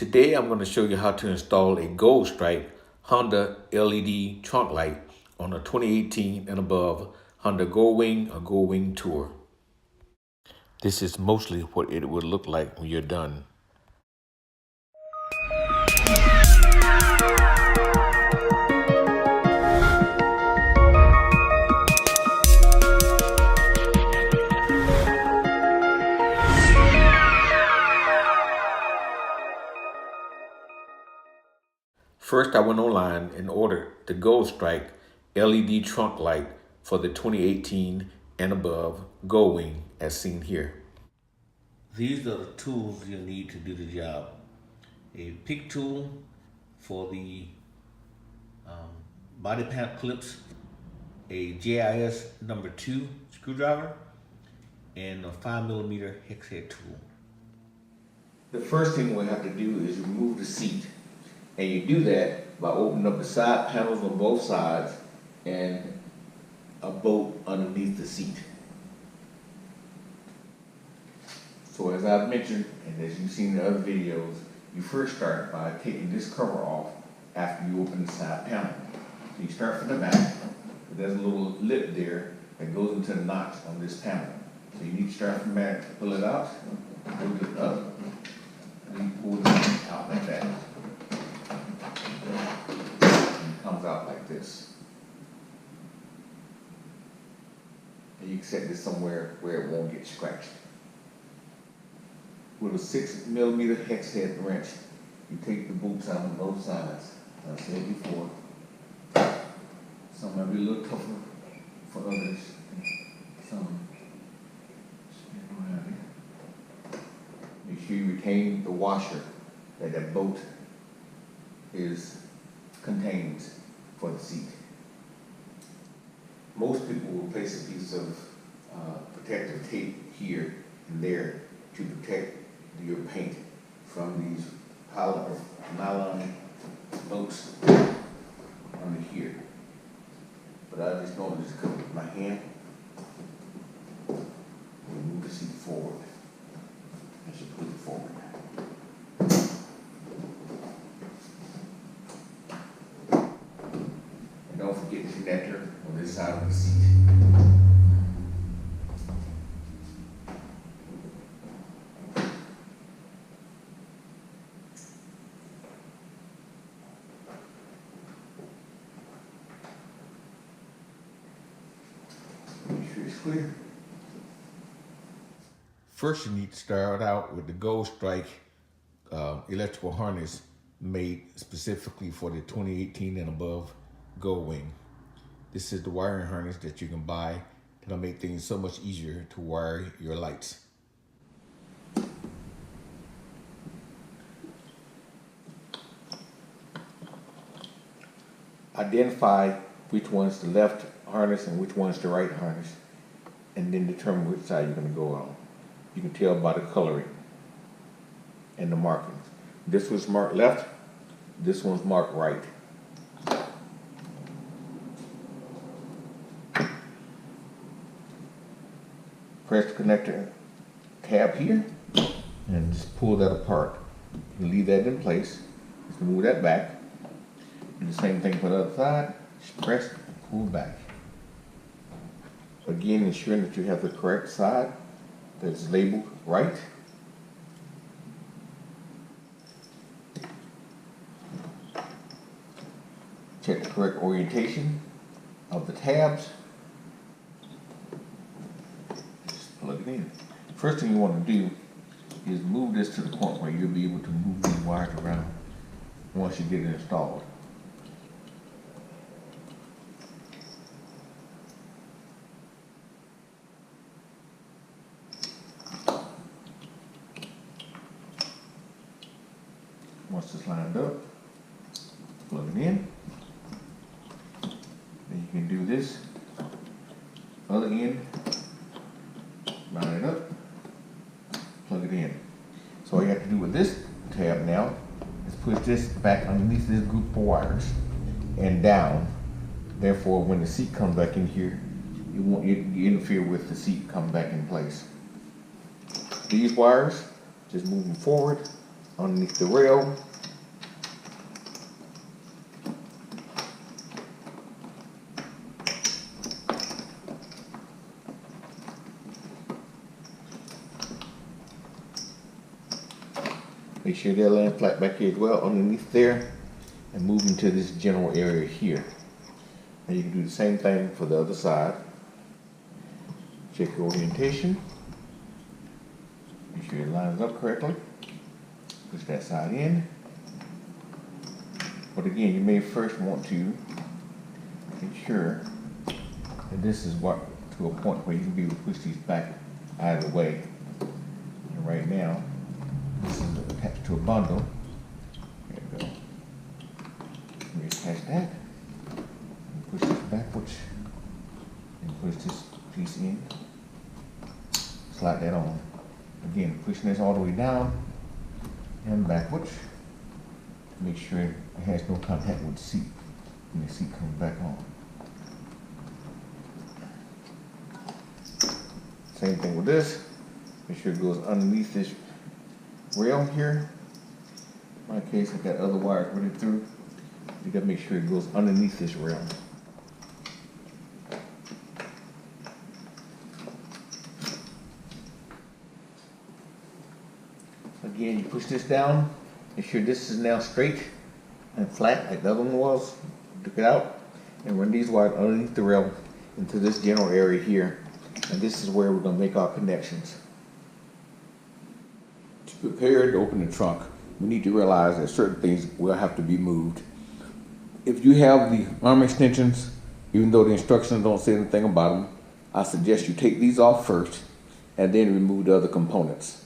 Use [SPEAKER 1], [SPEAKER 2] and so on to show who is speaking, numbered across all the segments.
[SPEAKER 1] Today I'm going to show you how to install a Goldstrike Honda LED trunk light on a 2018 and above Honda Goldwing or Goldwing Tour. This is mostly what it would look like when you're done. First, I went online and ordered the Goldstrike LED trunk light for the 2018 and above Goldwing as seen here. These are the tools you'll need to do the job. A pick tool for the body panel clips, a JIS number 2 screwdriver, and a 5mm hex head tool. The first thing we have to do is remove the seat. And you do that by opening up the side panels on both sides and a bolt underneath the seat. So as I've mentioned, and as you've seen in other videos, you first start by taking this cover off after you open the side panel. So you start from the back, but there's a little lip there that goes into the notch on this panel. So you need to start from the back, pull it out, pull it up, and you pull it out like that. Comes out like this. And you can set this somewhere where it won't get scratched. With a 6mm hex head wrench, you take the bolts out on both sides. As I said before, some might be a little tougher for others. Some spin around here. Make sure you retain the washer that bolt contains for the seat. Most people will place a piece of protective tape here and there to protect your paint from these nylon bolts under here. But I just normally just come with my hand and move the seat forward. I should put it forward. Don't forget the connector on this side of the seat. Make sure it's clear. First, you need to start out with the Goldstrike electrical harness made specifically for the 2018 and above Goldwing. This is the wiring harness that you can buy that'll make things so much easier to wire your lights. Identify which one's the left harness and which one's the right harness, and then determine which side you're going to go on. You can tell by the coloring and the markings. This one's marked left, this one's marked right. Press the connector tab here and just pull that apart. You can leave that in place. Just move that back. Do the same thing for the other side. Just press and pull back. Again, ensuring that you have the correct side that's labeled right. Check the correct orientation of the tabs. Plug it in. First thing you want to do is move this to the point where you'll be able to move these wires around once you get it installed. Once it's lined up, plug it in. Then you can do this other end. Line it up, plug it in. So all you have to do with this tab now is push this back underneath this group of wires and down. Therefore, when the seat comes back in here, it won't interfere with the seat coming back in place. These wires, just move them forward underneath the rail. Make sure they're laying flat back here as well underneath there, and move into this general area here. And you can do the same thing for the other side. Check your orientation. Make sure it lines up correctly. Push that side in. But again, you may first want to make sure that this is what to a point where you can be able to push these back out of the way. And right now, this is attached to a bundle. There you go. Reattach that. And push this backwards. And push this piece in. Slide that on. Again, pushing this all the way down and backwards. Make sure it has no contact with the seat when the seat comes back on. Same thing with this. Make sure it goes underneath this rail here. In my case, I've got other wires running through. You gotta make sure it goes underneath this rail. Again, you push this down. Make sure this is now straight and flat like the other one was. Took it out and run these wires underneath the rail into this general area here. And this is where we're gonna make our connections. To prepare to open the trunk, we need to realize that certain things will have to be moved. If you have the arm extensions, even though the instructions don't say anything about them, I suggest you take these off first and then remove the other components.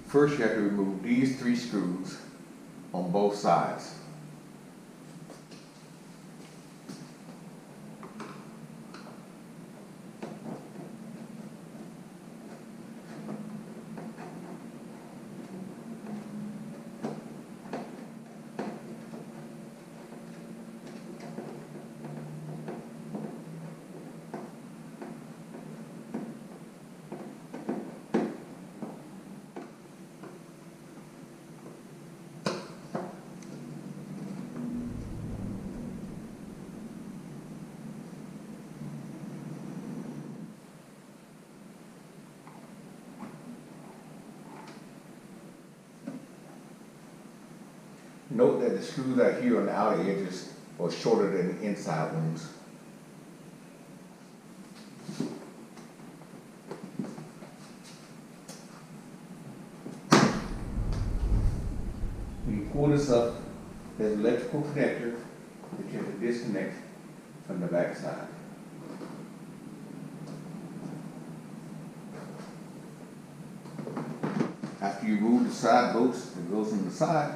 [SPEAKER 1] First, you have to remove these 3 screws on both sides. Note that the screws out here on the outer edges are shorter than the inside ones. When you pull this up, there's an electrical connector that you have to disconnect from the back side. After you remove the side bolts that goes on the side,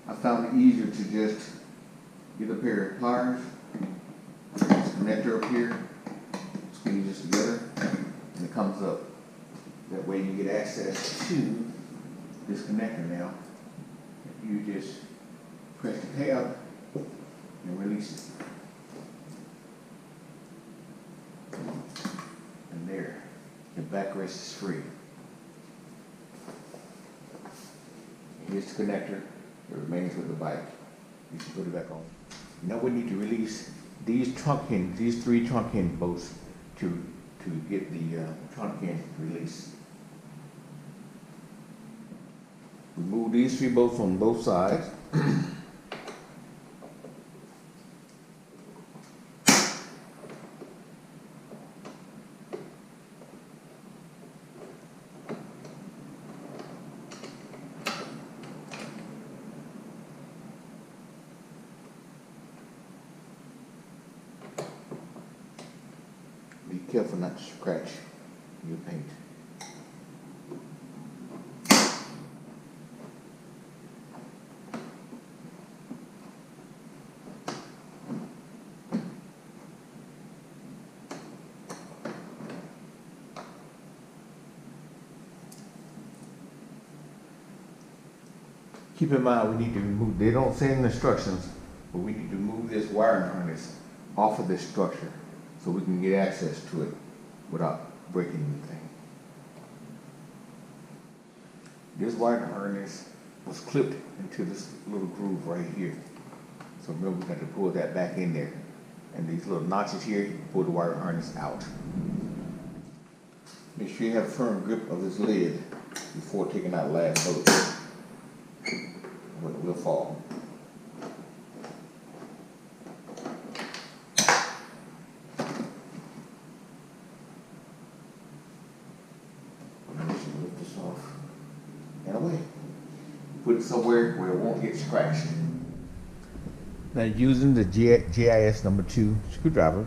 [SPEAKER 1] I found it easier to just get a pair of pliers, this connector up here, squeeze this together, and it comes up. That way you get access to this connector now. You just press the tab and release it. And there, your backrest is free. Here's the connector. It remains with the bike. You can put it back on. Now we need to release these trunk hinges, these 3 trunk hinge bolts to get the trunk hinge released. Remove these 3 bolts on both sides. Be careful not to scratch your paint. Keep in mind, we need to remove, they don't say in the instructions, but we need to move this wiring harness off of this structure so we can get access to it without breaking anything. This wire harness was clipped into this little groove right here. So remember, we got to pull that back in there. And these little notches here, you pull the wire harness out. Make sure you have a firm grip of this lid before taking out the last node, or it will fall. Lift this off and away. Put it somewhere where it won't get scratched. Now, using the GIS number 2 screwdriver,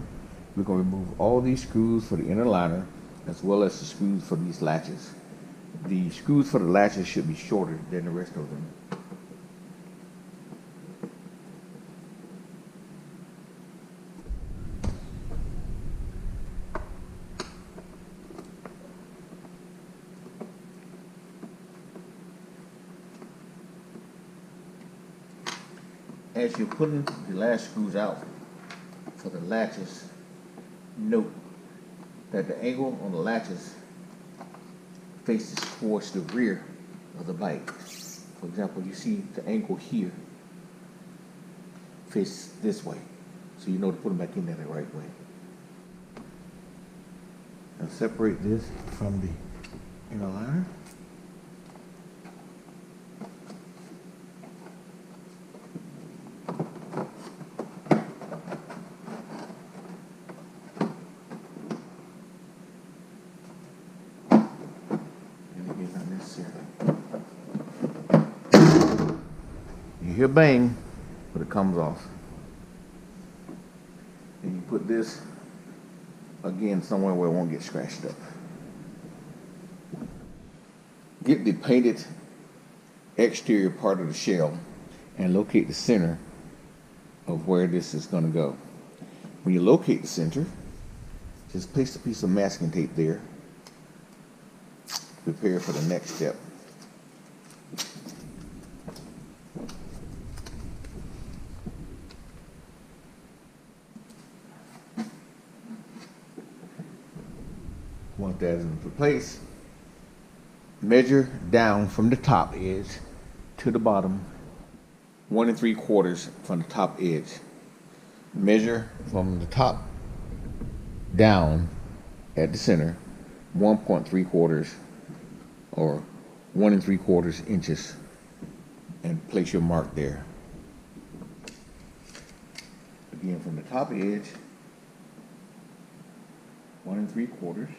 [SPEAKER 1] we're going to remove all these screws for the inner liner as well as the screws for these latches. The screws for the latches should be shorter than the rest of them. As you're putting the last screws out for the latches, note that the angle on the latches faces towards the rear of the bike. For example, you see the angle here faces this way, so you know to put them back in there the right way. Now separate this from the inner liner. You hear bang, but it comes off. And you put this again somewhere where it won't get scratched up. Get the painted exterior part of the shell and locate the center of where this is going to go. When you locate the center, just place a piece of masking tape there. Prepare for the next step. Once that is in place, measure down from the top edge to the bottom 1 3/4 from the top edge. Measure from the top down at the center 1.75 or 1 3/4 inches and place your mark there. Again, from the top edge 1 3/4.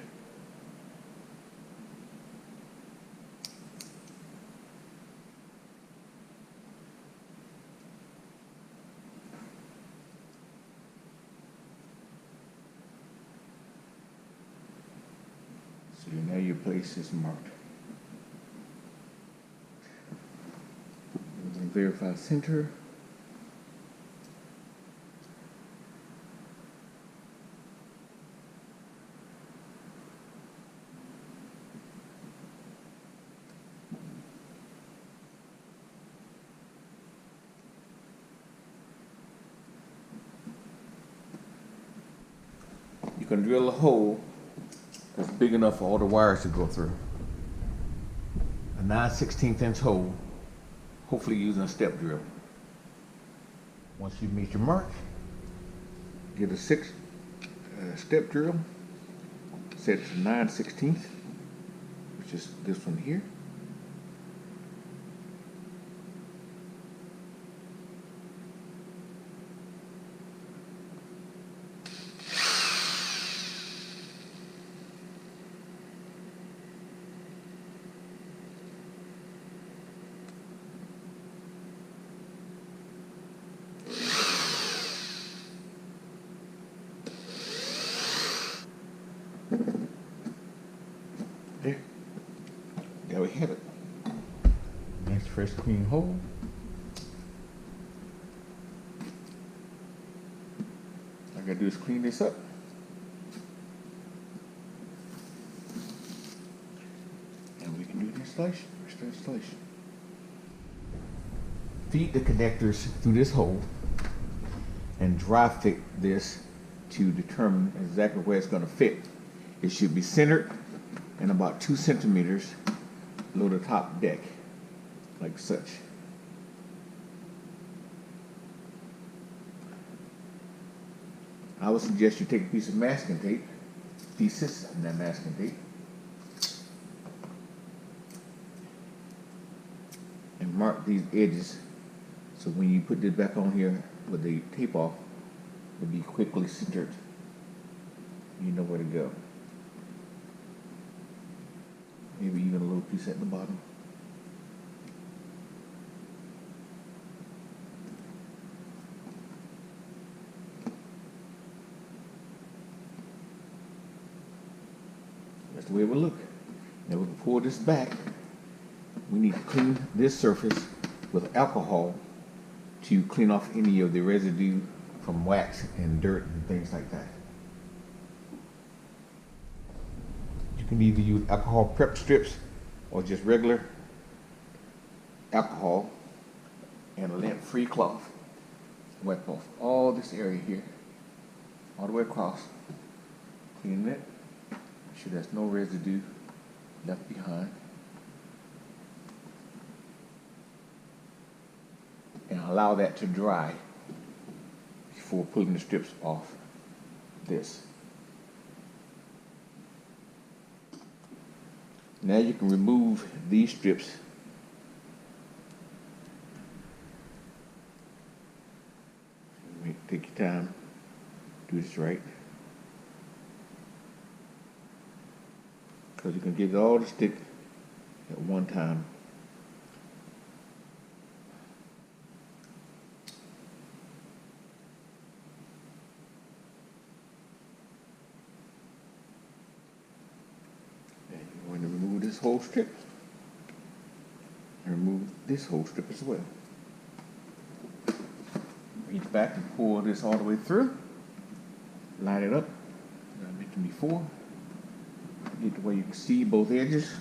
[SPEAKER 1] So now your place is marked. Verify center. You can drill a hole that's big enough for all the wires to go through. A 9/16 inch hole, hopefully using a step drill. Once you meet your mark, get a 6 step drill, set it to 9/16, which is this one here. There we have it. Nice fresh clean hole. All I gotta do is clean this up. And we can do the installation. Feed the connectors through this hole and dry fit this to determine exactly where it's going to fit. It should be centered and about 2 centimeters lower the top deck, like such. I would suggest you take a piece of masking tape, pieces of that masking tape, and mark these edges so when you put this back on here with the tape off, it'll be quickly centered. You know where to go. Maybe even a little piece at the bottom. That's the way it will look. Now we can pull this back. We need to clean this surface with alcohol to clean off any of the residue from wax and dirt and things like that. You can either use alcohol prep strips or just regular alcohol and a lint-free cloth. Wipe off all this area here, all the way across. Clean it. Make sure there's no residue left behind. And allow that to dry before pulling the strips off this. Now you can remove these strips. Take your time, do this right. Because you can get it all to stick at one time. And you're going to remove this whole strip. And remove this whole strip as well. Reach back and pull this all the way through. Line it up, as I mentioned before. Get to where you can see both edges.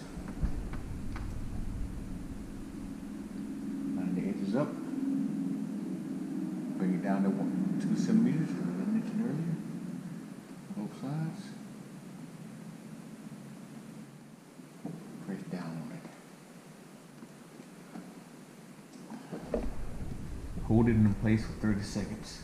[SPEAKER 1] Line the edges up. Bring it down to 2 centimeters, as I mentioned earlier. Both sides. Press down on it. Hold it in place for 30 seconds.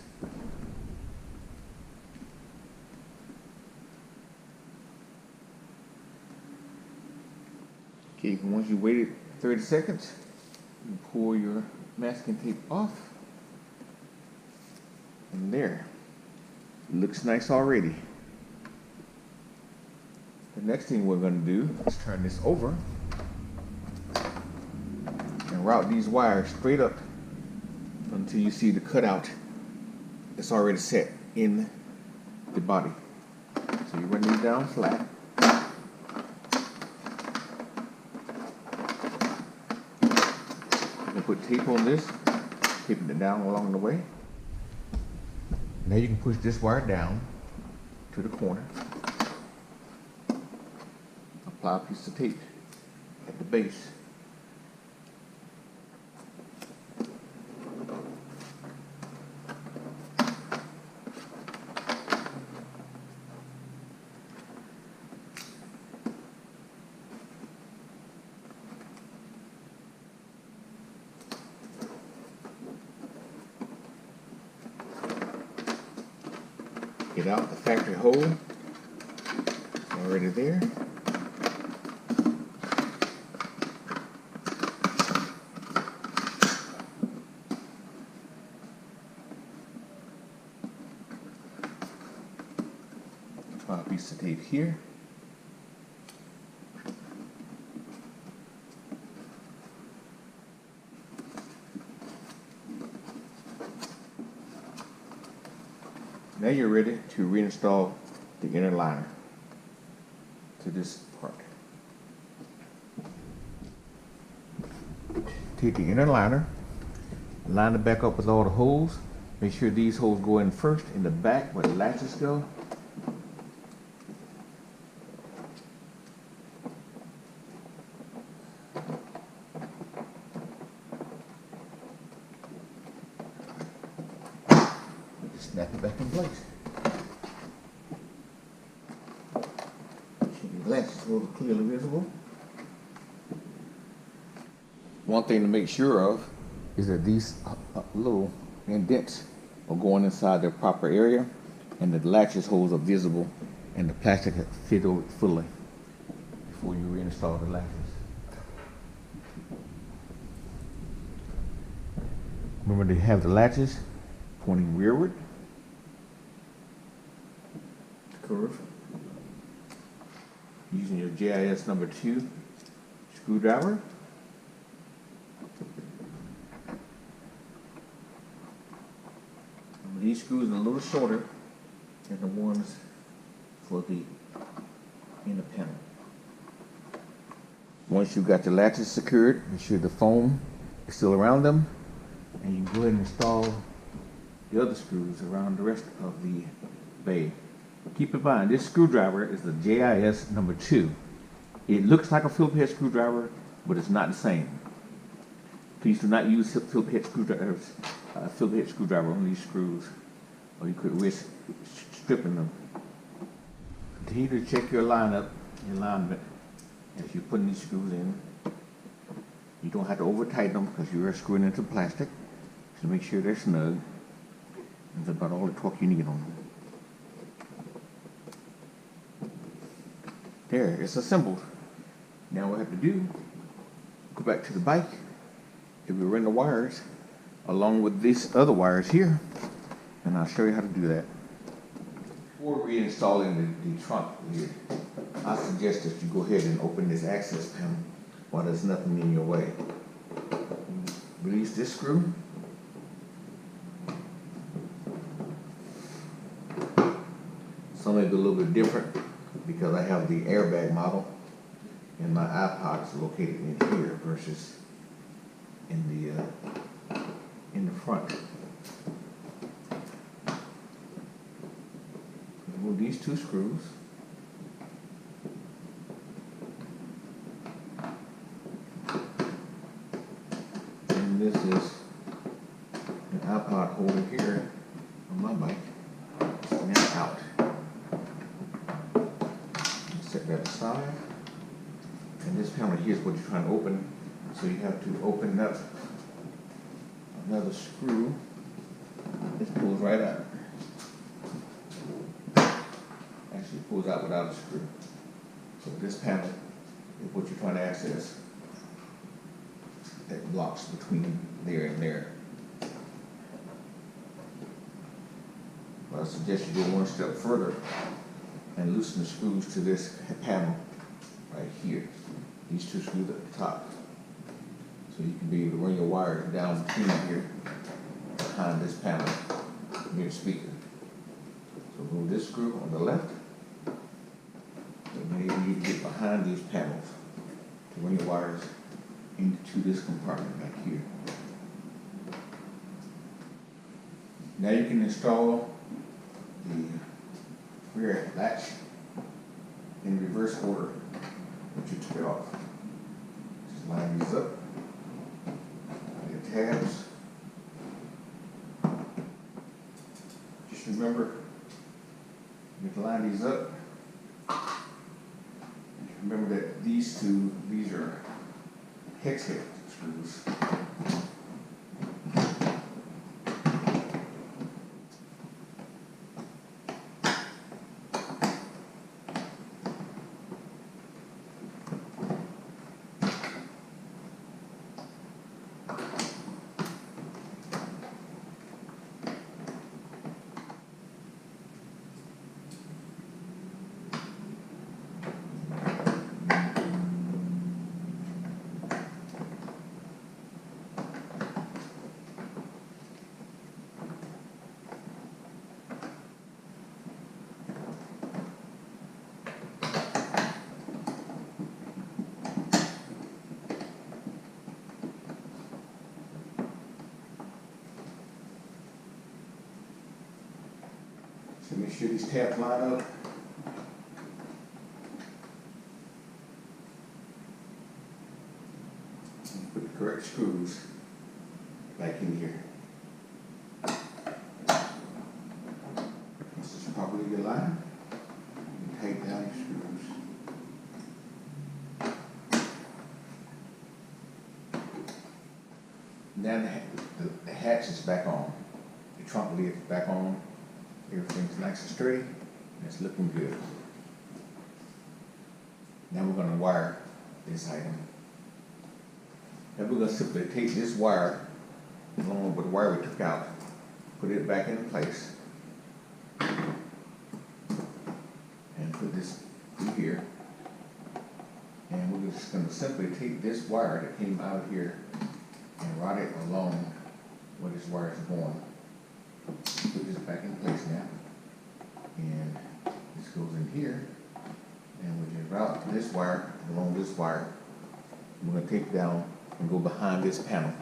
[SPEAKER 1] Okay, once you waited 30 seconds, you pull your masking tape off. And there. It looks nice already. The next thing we're going to do is turn this over and route these wires straight up until you see the cutout that's already set in the body. So you run these down flat. You can put tape on this, taping it down along the way. Now you can push this wire down to the corner. Apply a piece of tape at the base. Get out the factory hole, already there. Apply a piece of tape here. Now you're ready to reinstall the inner liner to this part. Take the inner liner, line it back up with all the holes. Make sure these holes go in first in the back where the latches go. Snap it back in place. Should be glasses a little clearly visible. One thing to make sure of is that these little indents are going inside their proper area, and the latches holes are visible, and the plastic fit over it fully before you reinstall the latches. Remember to have the latches pointing rearward, curve, using your JIS number 2 screwdriver. These screws are a little shorter than the ones for the inner panel. Once you've got the latches secured, make sure the foam is still around them, and you can go ahead and install the other screws around the rest of the bay. Keep in mind, this screwdriver is the JIS number 2. It looks like a Phillips head screwdriver, but it's not the same. Please do not use Phillips head screwdrivers, on these screws, or you could risk stripping them. Continue to check your alignment as you're putting these screws in. You don't have to over tighten them because you are screwing into plastic, so make sure they're snug. That's about all the torque you need on them. There, it's assembled. Now what we have to do, go back to the bike, and we run the wires along with these other wires here, and I'll show you how to do that. Before reinstalling the trunk here, I suggest that you go ahead and open this access panel while there's nothing in your way. Release this screw. Some may be a little bit different because I have the airbag model and my iPod is located in here versus in the front. Remove these 2 screws. And this is an iPod holder here on my bike. Now out. Set that aside. And this panel here is what you're trying to open. So you have to open up another screw. This pulls right out. Actually pulls out without a screw. So this panel is what you're trying to access. That blocks between there and there. But I suggest you go one step further and loosen the screws to this panel right here. These 2 screws at the top. So you can be able to run your wires down between here, behind this panel, near the speaker. So move this screw on the left, and maybe you can get behind these panels to run your wires into this compartment back here. Now you can install the rear latch in reverse order that you took it off. Just line these up. Tabs. Just remember, you can line these up. Remember that these are hex head screws. So make sure these tabs line up. And put the correct screws back in here. This is properly aligned. You can tighten down your screws. Now the hatch is back on. The trunk lid is back on. Everything's nice and straight. And it's looking good. Now we're going to wire this item. Now we're going to simply take this wire, along with the wire we took out, put it back in place, and put this through here. And we're just going to simply take this wire that came out of here and route it along where this wire is going. Put this back in place now. And this goes in here. And we just route this wire along this wire. We're going to take it down and go behind this panel.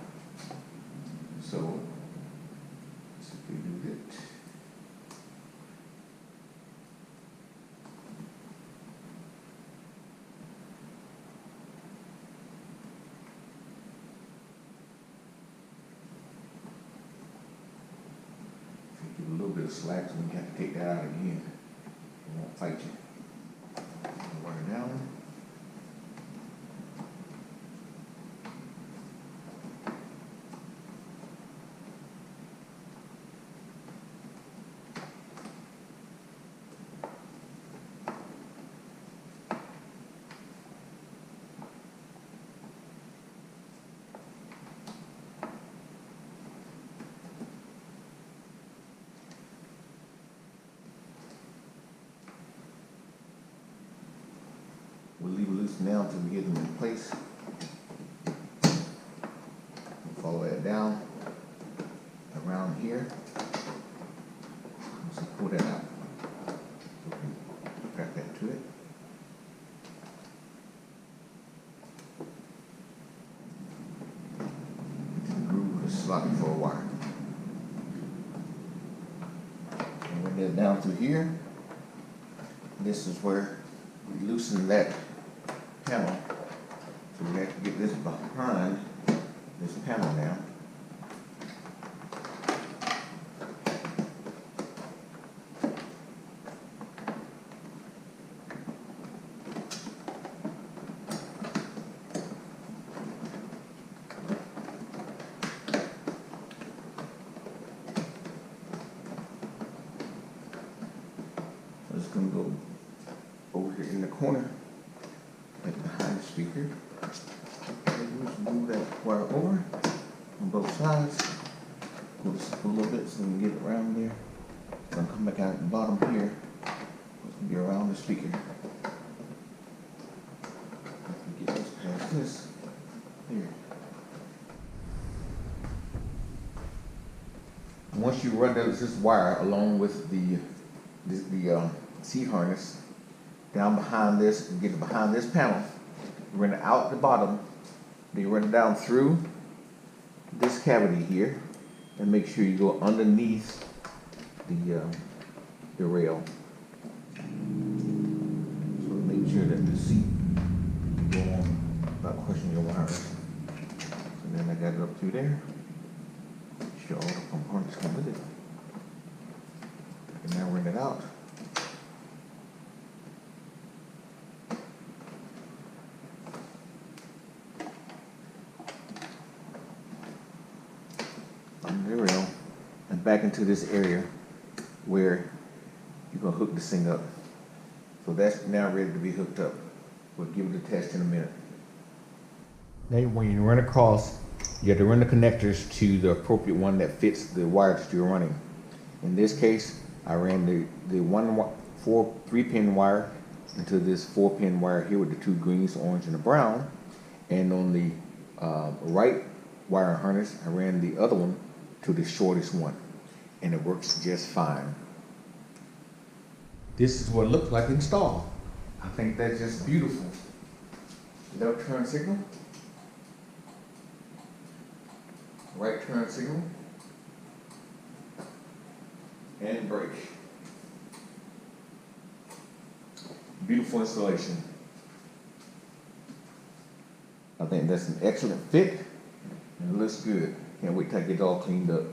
[SPEAKER 1] So, simply do it. Give a little bit of slack so we have to take that out again. It won't fight you. Wire down. We'll leave it loose now until we get them in place. We'll follow that down around here. So pull that out. So we can crack that to it. Into the groove with a slot for a wire. And run that down through here. This is where we loosen that panel, so we have to get this behind this panel now. I'm just going to go over here in the corner, like behind the speaker. And just move that wire over on both sides. Move this up a little bit so we can get it around there. It's going to come back out at the bottom here. It's going to be around the speaker. Get this past this here. Once you run this wire along with the seat harness down behind this, and get it behind this panel, you run it out the bottom, then you run it down through this cavity here, and make sure you go underneath the rail. So make sure that the seat go on without crushing your wires. So then I got it up through there. Make sure all the components come with it. And now run it out. Under the rail and back into this area where you're going to hook this thing up. So that's now ready to be hooked up. We'll give it a test in a minute. Now when you run across, you have to run the connectors to the appropriate one that fits the wire that you're running. In this case, I ran the 3-pin wire into this 4-pin wire here with the 2 greens, orange, and the brown. And on the right wire harness, I ran the other one to the shortest one. And it works just fine. This is what it looks like installed. I think that's just beautiful. Left turn signal. Right turn signal. And brake. Beautiful installation. I think that's an excellent fit and it looks good. Can't wait till I get it all cleaned up.